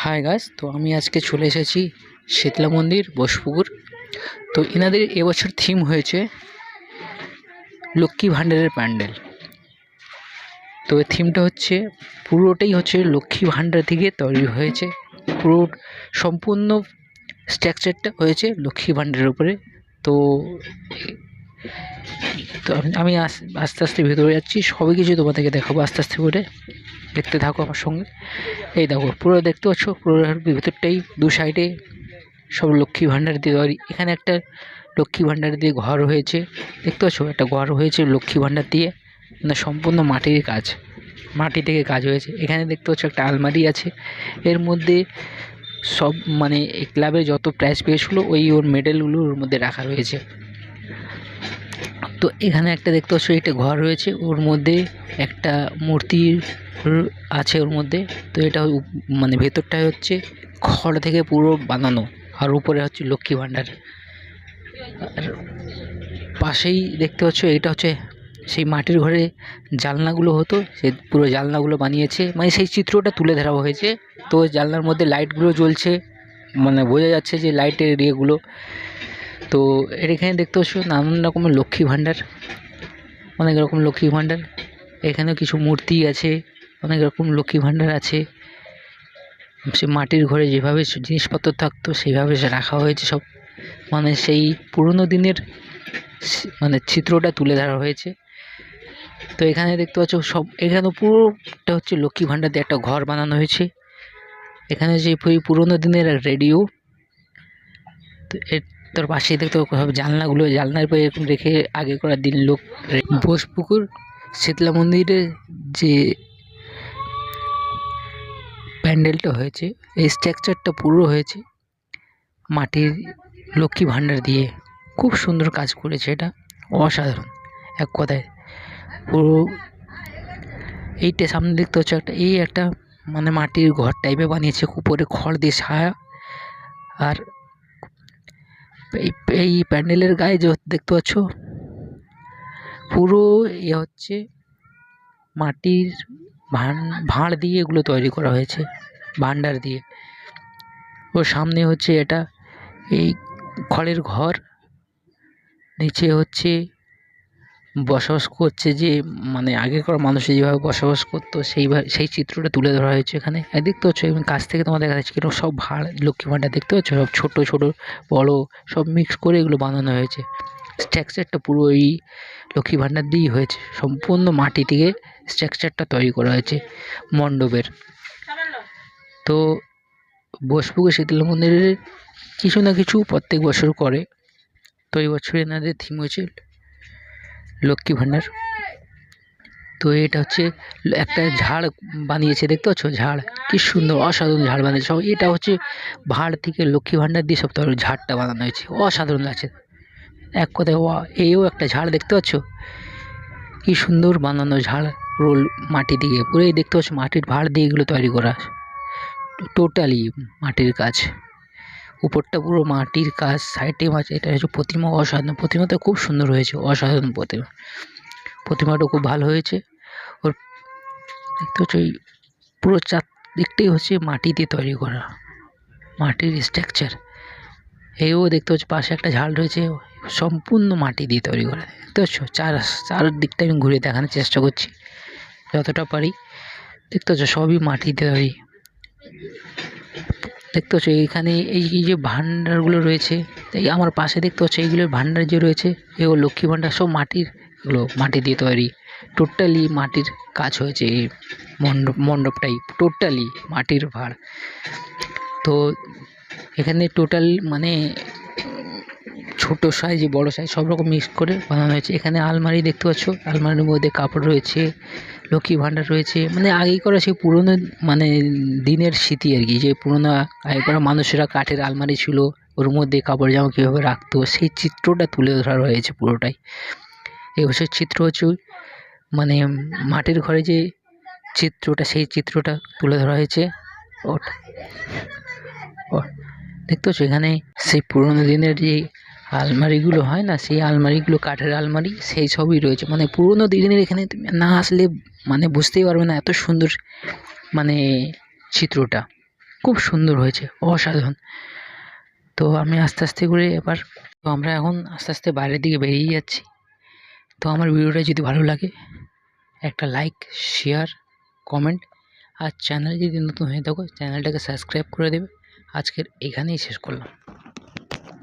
Hi guys, তো আমি আজকে চলে এসেছি শীতলা মন্দির বোসপুকুর। তো এনাদের এবছর থিম হয়েছে লক্ষ্মী ভাণ্ডারের প্যান্ডেল। তো এই থিমটা হচ্ছে পুরোটাই হচ্ছে লক্ষ্মী ভাণ্ডার থেকে তৈরি হয়েছে। পুরো সম্পূর্ণ স্ট্রাকচারটা হয়েছে লক্ষ্মী ভাণ্ডারের উপরে। তো তো আমি আস্তে আস্তে ভেতরে যাচ্ছি, সবই কিছু তোমাদেরকে দেখাবো আস্তে আস্তে করে। দেখতে থাকো আমার সঙ্গে। এই দেখো, পুরো দেখতে পাচ্ছ, পুরো ভিতরটাই দু সাইডে সব লক্ষ্মী ভাণ্ডার দিয়ে তৈরি। এখানে একটা লক্ষ্মী ভাণ্ডার দিয়ে ঘর হয়েছে, দেখতে পাচ্ছ, একটা ঘর হয়েছে লক্ষ্মী ভাণ্ডার দিয়ে, মানে সম্পূর্ণ মাটির কাজ, মাটি থেকে কাজ হয়েছে। এখানে দেখতে পাচ্ছ একটা আলমারি আছে, এর মধ্যে সব মানে এই ক্লাবের যত প্রাইজ পেয়েছিলো ওর মেডেলগুলো ওর মধ্যে রাখা রয়েছে। তো এখানে একটা দেখতে পাচ্ছ একটা ঘর রয়েছে, ওর মধ্যে একটা মূর্তি আছে ওর মধ্যে। তো এটা মানে ভেতরটাই হচ্ছে খড় থেকে পুরো বানানো, আর উপরে হচ্ছে লক্ষ্মী ভাণ্ডার। আর পাশেই দেখতে পাচ্ছ এটা হচ্ছে সেই মাটির ঘরে জানলাগুলো হতো, সে পুরো জানলাগুলো বানিয়েছে, মানে সেই চিত্রটা তুলে ধরা হয়েছে। তো জানলার মধ্যে লাইটগুলো জ্বলছে, মানে বোঝা যাচ্ছে যে লাইটের ইয়েগুলো। তো এখানে দেখতে পাচ্ছ নানান রকমের লক্ষ্মী ভাণ্ডার, অনেক রকম লক্ষ্মী ভাণ্ডার। এখানেও কিছু মূর্তি আছে, অনেক রকম লক্ষ্মী ভাণ্ডার আছে। সে মাটির ঘরে যেভাবে জিনিসপত্র থাকতো সেইভাবে সে রাখা হয়েছে সব, মানে সেই পুরনো দিনের মানে চিত্রটা তুলে ধরা হয়েছে। তো এখানে দেখতে পাচ্ছ সব, এখানে পুরোটা হচ্ছে লক্ষ্মী ভাণ্ডার দিয়ে একটা ঘর বানানো হয়েছে। এখানে যে পুরনো দিনের রেডিও, তো তার পাশেই দেখতে সব জানলাগুলো, জানলার পরে এরকম রেখে আগে করার দিন লোক। বোসপুকুর শীতলা মন্দিরের যে প্যান্ডেলটা হয়েছে, এই স্ট্রাকচারটা পুরো হয়েছে মাটির লক্ষ্মী ভাণ্ডার দিয়ে। খুব সুন্দর কাজ করেছে, এটা অসাধারণ এক কথায়। পুরো এইটা সামনে দেখতে হচ্ছে একটা মানে মাটির ঘর টাইপের বানিয়েছে, উপরে খড় দিয়ে ছায়া। আর এই প্যান্ডেলের গায়ে যে দেখতে পাচ্ছ পুরো হচ্ছে মাটির ভাঁড় দিয়ে এগুলো তৈরি করা হয়েছে, ভাণ্ডার দিয়ে। ওর সামনে হচ্ছে এটা এই খড়ের ঘর, নিচে হচ্ছে বসবাস করছে যে মানে আগেকার মানুষ যেভাবে বসবাস করতো সেই চিত্রটা তুলে ধরা হয়েছে এখানে। দেখতে পাচ্ছ এবং কাছ থেকে তোমার দেখা যাচ্ছে কিরকম সব ভাঁড় লক্ষ্মী ভাণ্ডার দেখতে পাচ্ছ, সব ছোট ছোট বড় সব মিক্স করে এগুলো বানানো হয়েছে। স্ট্রাকচারটা পুরো এই লক্ষ্মী ভাণ্ডার দিয়েই হয়েছে, সম্পূর্ণ মাটি থেকে স্ট্রাকচারটা তৈরি করা হয়েছে মণ্ডপের। তো বোসপুকুর শীতলা মন্দিরের কিছু না কিছু প্রত্যেক বছর করে। তো এই বছর এনাদের থিম হয়েছে লক্ষ্মী ভাণ্ডার। তো এটা হচ্ছে একটা ঝাড় বানিয়েছে, দেখতে পাচ্ছ ঝাড়, কি সুন্দর অসাধারণ ঝাড় বানিয়েছে সব। এটা হচ্ছে ভাঁড় থেকে লক্ষ্মী ভাণ্ডার দিয়ে সব তৈরি ঝাড়টা বানানো হয়েছে, অসাধারণ লাগছে এক কথায়। এইও একটা ঝাড় দেখতে পাচ্ছ, কি সুন্দর বানানো ঝাড় রোল মাটি দিয়ে পুরো। দেখতে পাচ্ছ মাটির ভাঁড় দিয়ে এগুলো তৈরি করা, টোটালি মাটির কাজ, উপরটা পুরো মাটির কাজ, সাইডে মাছ। এটা হচ্ছে প্রতিমা, অসাধারণ প্রতিমাটা খুব সুন্দর হয়েছে, অসাধারণ প্রতিমাটা খুব ভালো হয়েছে। ওর দেখতে হচ্ছে পুরো চারদিকটাই হচ্ছে মাটি দিয়ে তৈরি করা, মাটির স্ট্রাকচার। এও দেখতে হচ্ছে পাশে একটা ঝাল রয়েছে, সম্পূর্ণ মাটি দিয়ে তৈরি করা। দেখতে পাচ্ছ চারদিকটা আমি ঘুরে দেখানোর চেষ্টা করছি যতটা পারি। দেখতে পাচ্ছ সবই মাটি দিয়ে তৈরি। দেখতে পাচ্ছ এইখানে এই যে ভাণ্ডারগুলো রয়েছে, এই আমার পাশে দেখতে পাচ্ছ এইগুলোর ভাণ্ডার যে রয়েছে, এগুলো লক্ষ্মী ভাণ্ডার, সব মাটির, এগুলো মাটি দিয়ে তৈরি, টোটালি মাটির কাজ হয়েছে। এই মণ্ডপটাই টোটালি মাটির ভাঁড়। তো এখানে টোটাল মানে ছোট সাইজ বড় সাইজ সব রকম মিক্স করে বানানো হয়েছে। এখানে আলমারি দেখতে পাচ্ছ, আলমারির মধ্যে কাপড় রয়েছে, লক্ষ্মী ভাণ্ডার রয়েছে, মানে আগেই করা সেই পুরনো মানে দিনের স্মৃতি আর কি, যে পুরোনো আগেকার মানুষেরা কাঠের আলমারি ছিল, ওর মধ্যে কাপড় জামা কীভাবে রাখতো সেই চিত্রটা তুলে ধরা হয়েছে পুরোটাই। এই বছর চিত্র হচ্ছে মানে মাটির ঘরে যে চিত্রটা, সেই চিত্রটা তুলে ধরা হয়েছে। ওটা দেখতে পাচ্ছ এখানে সেই পুরোনো দিনের যে আলমারিগুলো হয় না, সেই আলমারিগুলো কাঠের আলমারি, সেই সবই রয়েছে। মানে পুরোনো দিনের এখানে তুমি না আসলে মানে বুঝতেই পারবে না এত সুন্দর মানে চিত্রটা। খুব সুন্দর হয়েছে, অসাধারণ। তো আমি আস্তে আস্তে করে আমরা এখন আস্তে আস্তে বাইরের দিকে বেরিয়ে যাচ্ছি। তো আমার ভিডিওটা যদি ভালো লাগে একটা লাইক, শেয়ার, কমেন্ট, আর চ্যানেলে যদি নতুন হয়ে থাকো চ্যানেলটাকে সাবস্ক্রাইব করে দেবে। আজকের এখানেই শেষ করলাম।